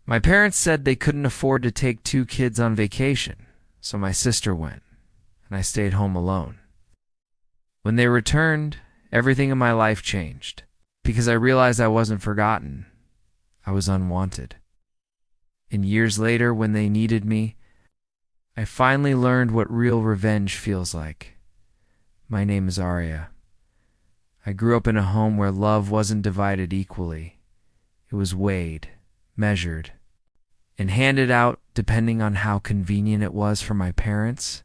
My parents said they couldn't afford to take 2 kids on vacation, so my sister went, and I stayed home alone. When they returned, everything in my life changed, because I realized I wasn't forgotten. I was unwanted. And years later, when they needed me, I finally learned what real revenge feels like. My name is Arya. I grew up in a home where love wasn't divided equally. It was weighed, measured, and handed out depending on how convenient it was for my parents.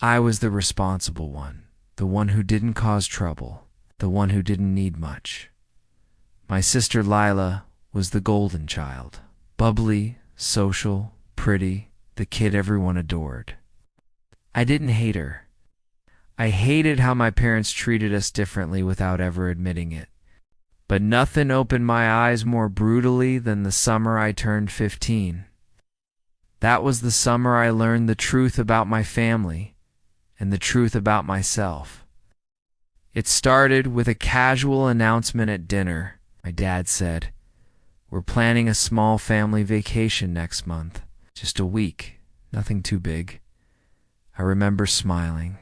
I was the responsible one, the one who didn't cause trouble, the one who didn't need much. My sister Lila was the golden child, bubbly, social, pretty, the kid everyone adored. I didn't hate her. I hated how my parents treated us differently without ever admitting it. But nothing opened my eyes more brutally than the summer I turned 15. That was the summer I learned the truth about my family and the truth about myself. It started with a casual announcement at dinner. My dad said, "We're planning a small family vacation next month. Just a week, nothing too big." I remember smiling.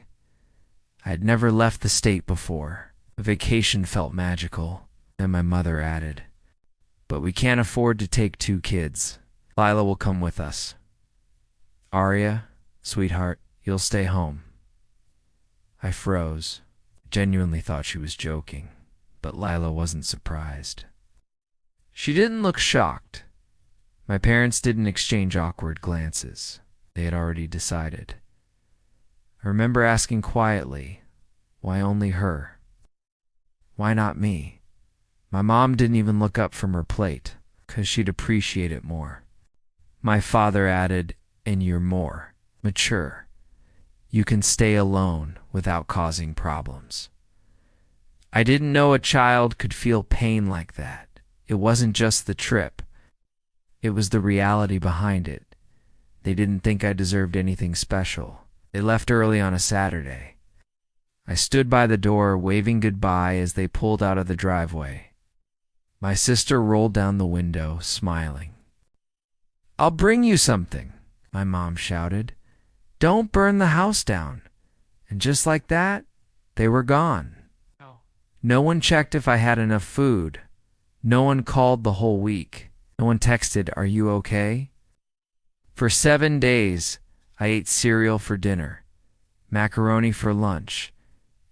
I had never left the state before. A vacation felt magical. Then my mother added, "But we can't afford to take 2 kids. Lila will come with us. Arya, sweetheart, you'll stay home." I froze. I genuinely thought she was joking, but Lila wasn't surprised. She didn't look shocked. My parents didn't exchange awkward glances. They had already decided. I remember asking quietly, why only her? Why not me? My mom didn't even look up from her plate, 'cause she'd appreciate it more. My father added, "And you're more mature. You can stay alone without causing problems." I didn't know a child could feel pain like that. It wasn't just the trip. It was the reality behind it. They didn't think I deserved anything special. They left early on a Saturday. I stood by the door, waving goodbye as they pulled out of the driveway. My sister rolled down the window, smiling. "I'll bring you something," my mom shouted. "Don't burn the house down." And just like that, they were gone. No one checked if I had enough food. No one called the whole week. No one texted, "Are you okay?" For 7 days, I ate cereal for dinner, macaroni for lunch,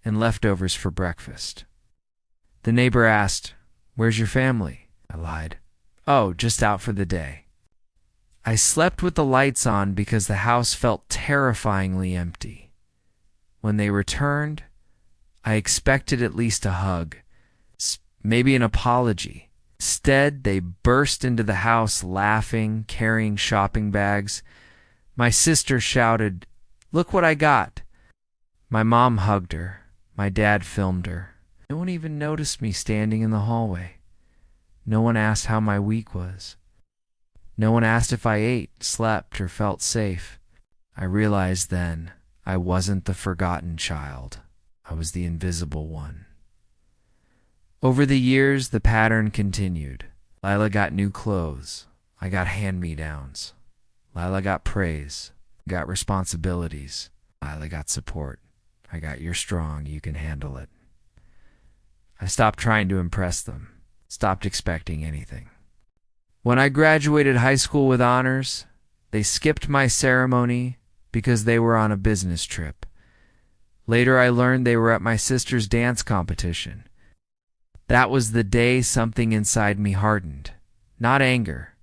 and leftovers for breakfast. The neighbor asked, "Where's your family?" I lied. "Oh, just out for the day." I slept with the lights on because the house felt terrifyingly empty. When they returned, I expected at least a hug, maybe an apology. Instead, they burst into the house laughing, carrying shopping bags. My sister shouted, "Look what I got." My mom hugged her. My dad filmed her. No one even noticed me standing in the hallway. No one asked how my week was. No one asked if I ate, slept, or felt safe. I realized then I wasn't the forgotten child. I was the invisible one. Over the years, the pattern continued. Lila got new clothes. I got hand-me-downs. Lila got praise. Got responsibilities. Lila got support. I got "You're strong, you can handle it." I stopped trying to impress them. Stopped expecting anything. When I graduated high school with honors, they skipped my ceremony because they were on a business trip. Later, I learned they were at my sister's dance competition. That was the day something inside me hardened. Not anger,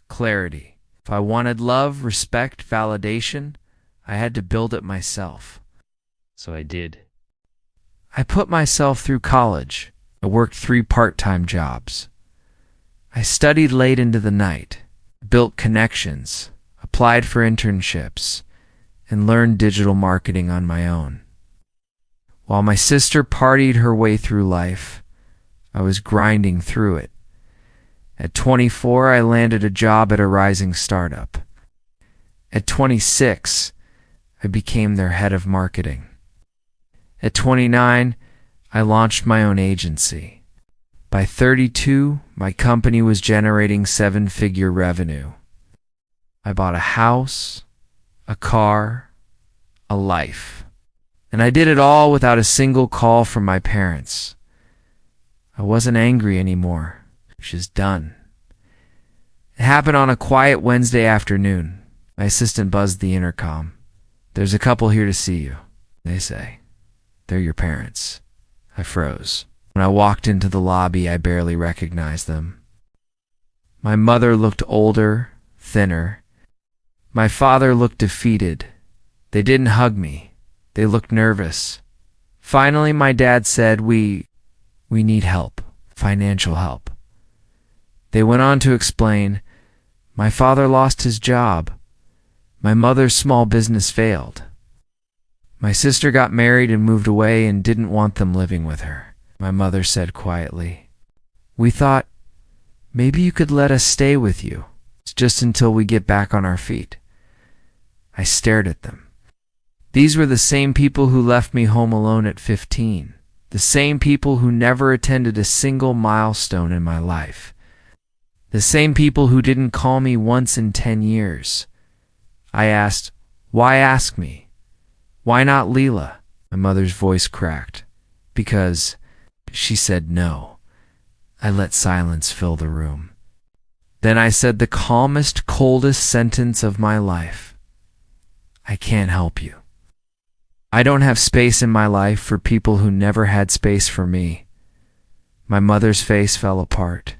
clarity. If I wanted love, respect, validation, I had to build it myself. So I did. I put myself through college. I worked 3 part-time jobs. I studied late into the night, built connections, applied for internships, and learned digital marketing on my own. While my sister partied her way through life, I was grinding through it. At 24, I landed a job at a rising startup. At 26, I became their head of marketing. At 29, I launched my own agency. By 32, my company was generating seven-figure revenue. I bought a house, a car, a life. And I did it all without a single call from my parents. I wasn't angry anymore. Just done. It happened on a quiet Wednesday afternoon. My assistant buzzed the intercom. "There's a couple here to see you," they say. "They're your parents." I froze. When I walked into the lobby, I barely recognized them. My mother looked older, thinner. My father looked defeated. They didn't hug me. They looked nervous. Finally, my dad said, We need help, financial help." They went on to explain, "My father lost his job. My mother's small business failed. My sister got married and moved away and didn't want them living with her." My mother said quietly, "We thought maybe you could let us stay with you, just until we get back on our feet." I stared at them. These were the same people who left me home alone at 15, the same people who never attended a single milestone in my life, the same people who didn't call me once in 10 years. I asked, "Why ask me? Why not Leela?" My mother's voice cracked. "Because," she said, "no." I let silence fill the room. Then I said the calmest, coldest sentence of my life. "I can't help you. I don't have space in my life for people who never had space for me." My mother's face fell apart.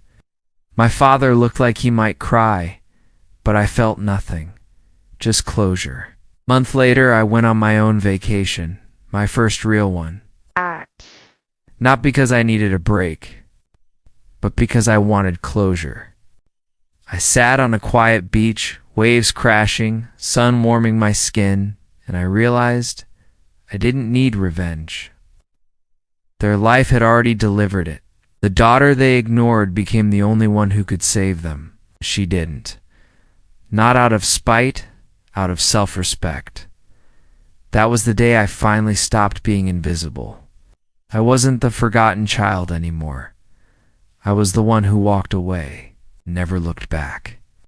My father looked like he might cry, but I felt nothing, just closure. A month later, I went on my own vacation, my first real one. Not because I needed a break, but because I wanted closure. I sat on a quiet beach, waves crashing, sun warming my skin, and I realized I didn't need revenge. Their life had already delivered it. The daughter they ignored became the only one who could save them. She didn't. Not out of spite, out of self-respect. That was the day I finally stopped being invisible. I wasn't the forgotten child anymore. I was the one who walked away, never looked back.